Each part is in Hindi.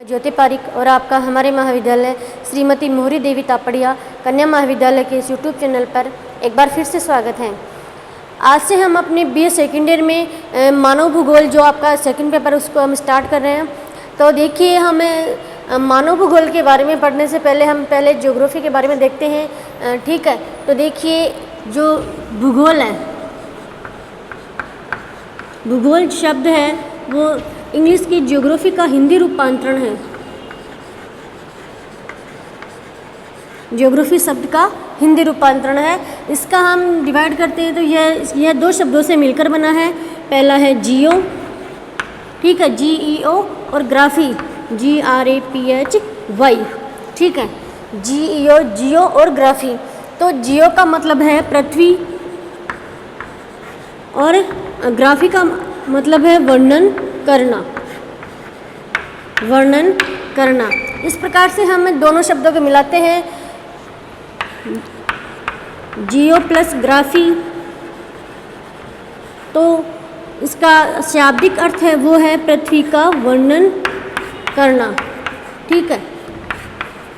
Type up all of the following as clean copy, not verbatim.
ज्योति पारिक और आपका हमारे महाविद्यालय श्रीमती मोहरी देवी तापड़िया कन्या महाविद्यालय के इस यूट्यूब चैनल पर एक बार फिर से स्वागत है। आज से हम अपने बीए सेकेंड ईयर में मानव भूगोल जो आपका सेकंड पेपर उसको हम स्टार्ट कर रहे हैं। तो देखिए, हमें मानव भूगोल के बारे में पढ़ने से पहले हम ज्योग्राफी के बारे में देखते हैं। ठीक है, तो देखिए जो भूगोल है, भूगोल शब्द है वो इंग्लिश की ज्योग्राफी का हिंदी रूपांतरण है। ज्योग्राफी शब्द का हिंदी रूपांतरण है। इसका हम डिवाइड करते हैं तो यह दो शब्दों से मिलकर बना है। पहला है जियो, ठीक है, GEO, और ग्राफी GRAPHY, ठीक है, GEO, जियो और ग्राफी। तो जियो का मतलब है पृथ्वी और ग्राफी का मतलब है वर्णन करना, वर्णन करना। इस प्रकार से हम दोनों शब्दों को मिलाते हैं, जियो प्लस ग्राफी। तो इसका शाब्दिक अर्थ है वो है पृथ्वी का वर्णन करना, ठीक है,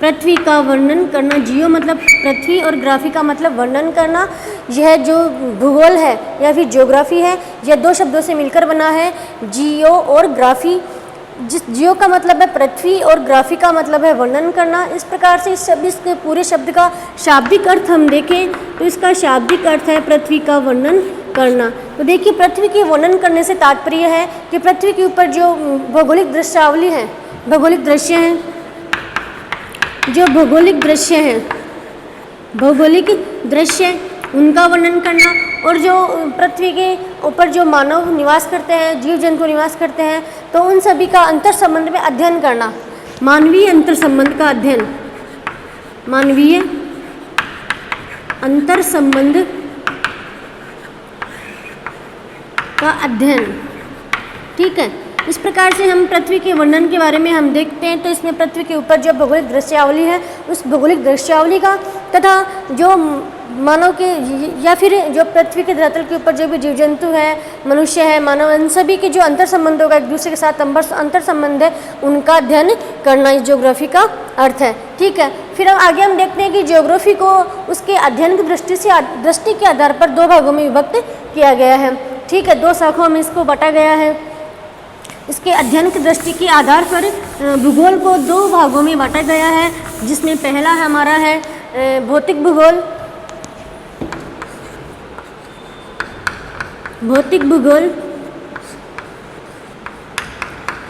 पृथ्वी का वर्णन करना। जियो मतलब पृथ्वी और ग्राफी का मतलब वर्णन करना। यह जो भूगोल है या फिर ज्योग्राफी है, यह दो शब्दों से मिलकर बना है, जियो और ग्राफी। जियो का मतलब है पृथ्वी और ग्राफी का मतलब है वर्णन करना। इस प्रकार से इसके पूरे शब्द का शाब्दिक अर्थ हम देखें तो इसका शाब्दिक अर्थ है पृथ्वी का वर्णन करना। तो देखिए, पृथ्वी के वर्णन करने से तात्पर्य है कि पृथ्वी के ऊपर जो भौगोलिक दृश्यावली है, भौगोलिक दृश्य हैं, जो भौगोलिक दृश्य हैं, भौगोलिक दृश्य उनका वर्णन करना, और जो पृथ्वी के ऊपर जो मानव निवास करते हैं, जीव जंतु निवास करते हैं, तो उन सभी का अंतर संबंध में अध्ययन करना। मानवीय अंतर संबंध का अध्ययन, मानवीय अंतर संबंध का अध्ययन, ठीक है। इस प्रकार से हम पृथ्वी के वर्णन के बारे में हम देखते हैं। तो इसमें पृथ्वी के ऊपर जो भौगोलिक दृश्यावली है, उस भौगोलिक दृश्यावली का तथा जो मानव के या फिर जो पृथ्वी के धरातल के ऊपर जो भी जीव जंतु है, मनुष्य है, मानव, इन सभी के जो अंतर संबंधों का एक दूसरे के साथ अंतर संबंध है, उनका अध्ययन करना इस ज्योग्राफी का अर्थ है, ठीक है। फिर अब आगे हम देखते हैं कि ज्योग्राफी को उसके अध्ययन की दृष्टि के आधार पर दो भागों में विभक्त किया गया है, ठीक है, दो शाखाओं में इसको बांटा गया है। इसके अध्ययन की दृष्टि के आधार पर भूगोल को दो भागों में बांटा गया है, जिसमें पहला हमारा है भौतिक भूगोल, भौतिक भूगोल,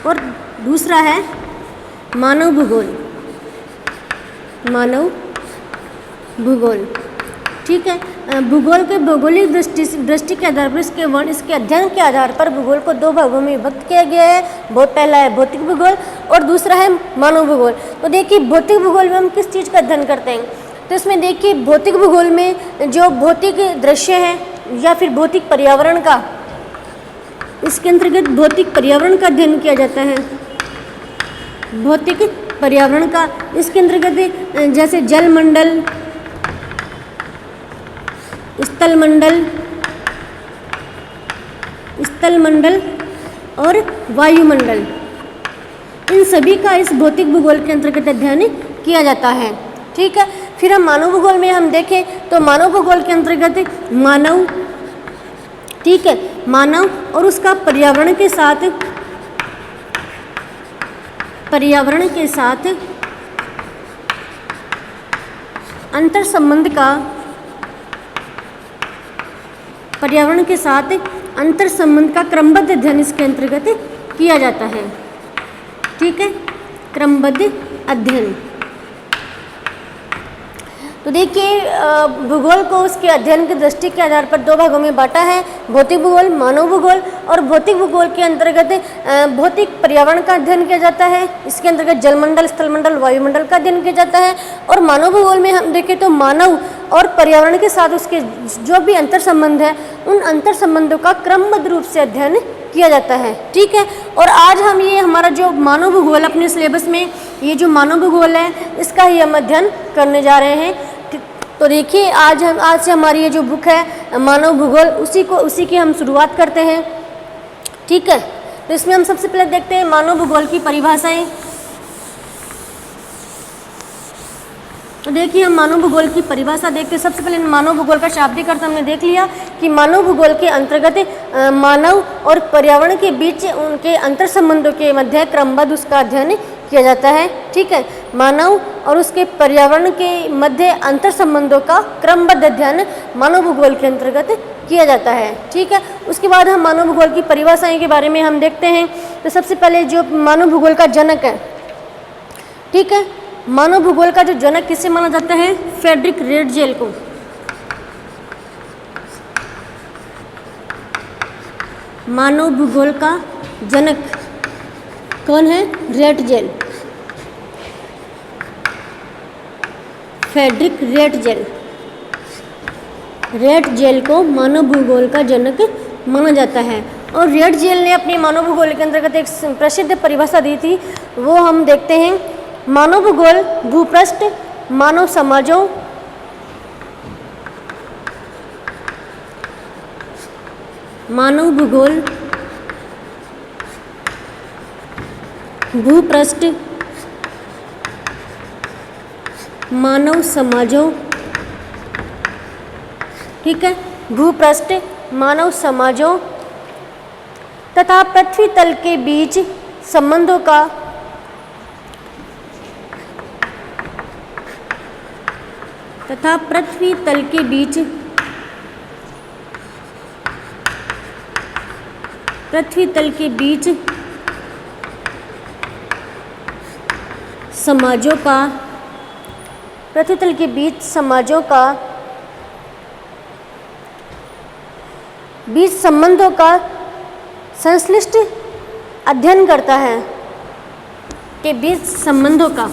और दूसरा है मानव भूगोल, मानव भूगोल, ठीक है। भूगोल के भौगोलिक दृष्टि के आधार पर इसके अध्ययन के आधार पर भूगोल को दो भागों में विभक्त किया गया है। पहला है भौतिक भूगोल और दूसरा है मानव भूगोल। तो देखिए, भौतिक भूगोल में हम किस चीज़ का अध्ययन करते हैं, तो इसमें देखिए भौतिक भूगोल में जो भौतिक दृश्य है या फिर भौतिक पर्यावरण का, इसके अंतर्गत भौतिक पर्यावरण का अध्ययन किया जाता है। भौतिक पर्यावरण का इसके अंतर्गत जैसे जल मंडल, स्थल मंडल और वायुमंडल, इन सभी का इस भौतिक भूगोल के अंतर्गत अध्ययन किया जाता है, ठीक है। फिर हम मानव भूगोल में हम देखें तो मानव भूगोल के अंतर्गत मानव, ठीक है, मानव और उसका पर्यावरण के साथ अंतर संबंध का, पर्यावरण के साथ अंतर संबंध का क्रमबद्ध अध्ययन इसके अंतर्गत किया जाता है, ठीक है, क्रमबद्ध अध्ययन। तो देखिए, भूगोल को उसके अध्ययन की दृष्टि के आधार पर दो भागों में बांटा है, भौतिक भूगोल, मानव भूगोल। और भौतिक भूगोल के अंतर्गत भौतिक पर्यावरण का अध्ययन किया जाता है, इसके अंतर्गत जलमंडल, स्थलमंडल, वायुमंडल का अध्ययन किया जाता है। और मानव भूगोल में हम देखें तो मानव और पर्यावरण के साथ उसके जो भी अंतर संबंध है, उन अंतर संबंधों का क्रमबद्ध रूप से अध्ययन किया जाता है, ठीक है। और आज हम ये हमारा जो मानव भूगोल अपने सिलेबस में ये जो मानव भूगोल है, इसका ही हम अध्ययन करने जा रहे हैं। तो देखिए, आज से हमारी ये जो बुक है मानव भूगोल, उसी की हम शुरुआत करते हैं, ठीक है। तो इसमें हम सबसे पहले देखते हैं मानव भूगोल की परिभाषाएं। तो देखिए हम मानव भूगोल की परिभाषा देखते हैं। सबसे पहले मानव भूगोल का शाब्दिक अर्थ हमने देख लिया कि मानव भूगोल के अंतर्गत मानव और पर्यावरण के बीच उनके अंतर संबंधों के मध्य क्रमबद्ध उसका अध्ययन किया जाता है। ठीक है, मानव और उसके पर्यावरण के मध्य अंतर संबंधों का क्रमबद्ध अध्ययन मानव भूगोल के अंतर्गत किया जाता है। ठीक है, उसके बाद हम मानव भूगोल की परिभाषाएं के बारे में हम देखते हैं। तो सबसे पहले जो मानव भूगोल का जनक है, ठीक है, मानव भूगोल का जो जनक किसे माना जाता है? फ्रेडरिक रेटजेल को। मानव भूगोल का जनक कौन है? Ratzel, Frederick Ratzel. रेटजेल को मानव भूगोल का जनक माना जाता है। और रेटजेल ने अपने मानव भूगोल के अंतर्गत एक प्रसिद्ध परिभाषा दी थी, वो हम देखते हैं। मानव भूगोल भूपृष्ठ, मानव समाजों, मानव भूगोल भूपृष्ठ, मानव समाजों, ठीक है, भूपृष्ठ, मानव समाजों तथा पृथ्वी तल के बीच संबंधों का पृथ्वी तल के बीच समाजों का, पृथ्वी तल के बीच समाजों का, बीच संबंधों का संश्लिष्ट अध्ययन करता है, के बीच संबंधों का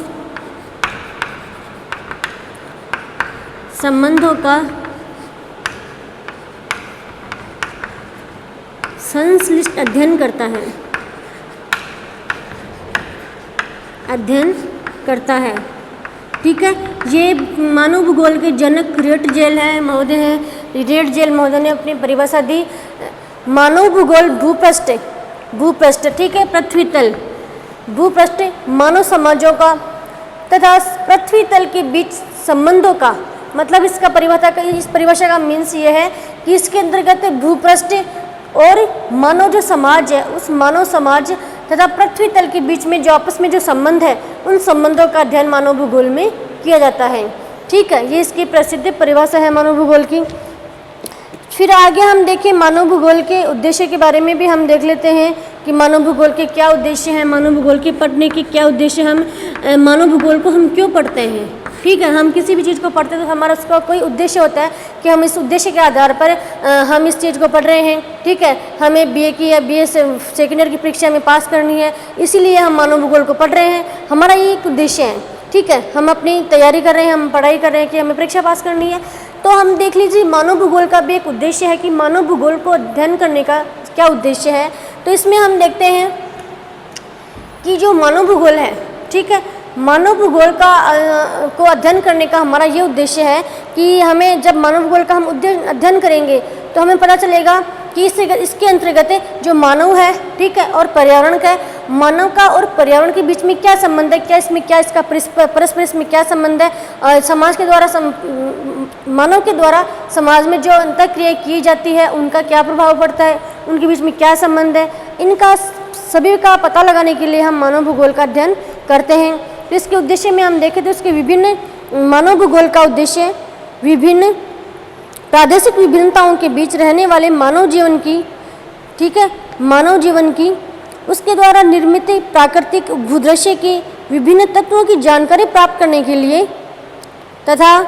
संश्लिष्ट अध्ययन करता है। ठीक है, ये मानव भूगोल के जनक रेटजेल है महोदय हैं। रेटजेल महोदय ने अपनी परिभाषा दी। मानव भूगोल भूपृष्ठ, ठीक है, पृथ्वी तल, भूपृष्ठ, मानव समाजों का तथा पृथ्वी तल के बीच संबंधों का, मतलब इस परिभाषा का मीन्स ये है कि इसके अंतर्गत भूपृष्ठ और मानव जो समाज है, उस मानव समाज तथा पृथ्वी तल के बीच में जो आपस में जो संबंध है, उन संबंधों का अध्ययन मानव भूगोल में किया जाता है। ठीक है, ये इसकी प्रसिद्ध परिभाषा है मानव भूगोल की। फिर आगे हम देखें मानव भूगोल के उद्देश्य के बारे में भी हम देख लेते हैं कि मानव भूगोल के क्या उद्देश्य हैं, मानव भूगोल के पढ़ने के क्या उद्देश्य, हम मानव भूगोल को हम क्यों पढ़ते हैं। ठीक है, हम किसी भी चीज़ को पढ़ते हैं तो हमारा उसका कोई उद्देश्य होता है कि हम इस उद्देश्य के आधार पर हम इस चीज़ को पढ़ रहे हैं। ठीक है, हमें बीए की या बीए सेकेंड ईयर की परीक्षा में पास करनी है, इसीलिए हम मानव भूगोल को पढ़ रहे हैं, हमारा ये एक उद्देश्य है। ठीक है, हम अपनी तैयारी कर रहे हैं, हम पढ़ाई कर रहे हैं कि हमें परीक्षा पास करनी है। तो हम देख लीजिए मानव भूगोल का भी एक उद्देश्य है कि मानव भूगोल को अध्ययन करने का क्या उद्देश्य है। तो इसमें हम देखते हैं कि जो मानव भूगोल है, ठीक है, मानव भूगोल को अध्ययन करने का हमारा ये उद्देश्य है कि हमें जब मानव भूगोल का हम अध्ययन करेंगे तो हमें पता चलेगा कि इसके अंतर्गत जो मानव है, ठीक है, और पर्यावरण का, मानव का और पर्यावरण के बीच में क्या संबंध है, क्या इसमें क्या इसका परस्पर इसमें क्या संबंध है, और समाज के द्वारा मानव के द्वारा समाज में जो अंतःक्रिया की जाती है उनका क्या प्रभाव पड़ता है, उनके बीच में क्या संबंध है, इनका सभी का पता लगाने के लिए हम मानव भूगोल का अध्ययन करते हैं। तो इसके उद्देश्य में हम देखें तो इसके विभिन्न मानव भूगोल का उद्देश्य विभिन्न प्रादेशिक विभिन्नताओं के बीच रहने वाले मानव जीवन की, ठीक है, मानव जीवन की, उसके द्वारा निर्मित प्राकृतिक भूदृश्य के विभिन्न तत्वों की जानकारी प्राप्त करने के लिए तथा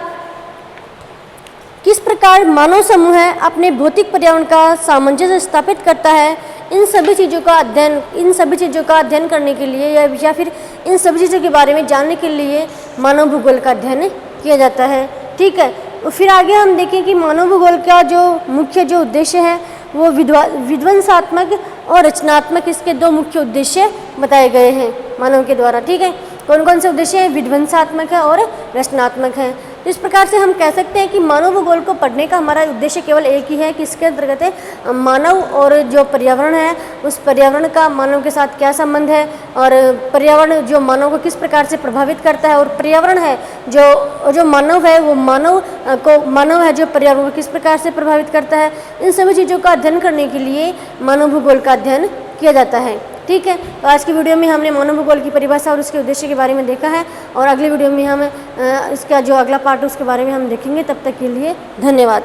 किस प्रकार मानव समूह अपने भौतिक पर्यावरण का सामंजस्य स्थापित करता है, इन सभी चीज़ों का अध्ययन करने के लिए या फिर इन सभी चीज़ों के बारे में जानने के लिए मानव भूगोल का अध्ययन किया जाता है। ठीक है, फिर आगे हम देखें कि मानव भूगोल का जो मुख्य जो उद्देश्य है वो विध्वंसात्मक और रचनात्मक, इसके दो मुख्य उद्देश्य बताए गए हैं मानव के द्वारा। ठीक है, कौन कौन से उद्देश्य हैं? विध्वंसात्मक है और रचनात्मक है। इस प्रकार से हम कह सकते हैं कि मानव भूगोल को पढ़ने का हमारा उद्देश्य केवल एक ही है कि इसके अंतर्गत है मानव और जो पर्यावरण है उस पर्यावरण का मानव के साथ क्या संबंध है, और पर्यावरण जो मानव को किस प्रकार से प्रभावित करता है, और पर्यावरण है जो मानव है वो मानव है जो पर्यावरण को किस प्रकार से प्रभावित करता है। इन सभी चीज़ों का अध्ययन करने के लिए मानव भूगोल का अध्ययन किया जाता है। ठीक है, तो आज की वीडियो में हमने मानव भूगोल की परिभाषा और उसके उद्देश्य के बारे में देखा है, और अगली वीडियो में हम इसका जो अगला पार्ट है उसके बारे में हम देखेंगे। तब तक के लिए धन्यवाद।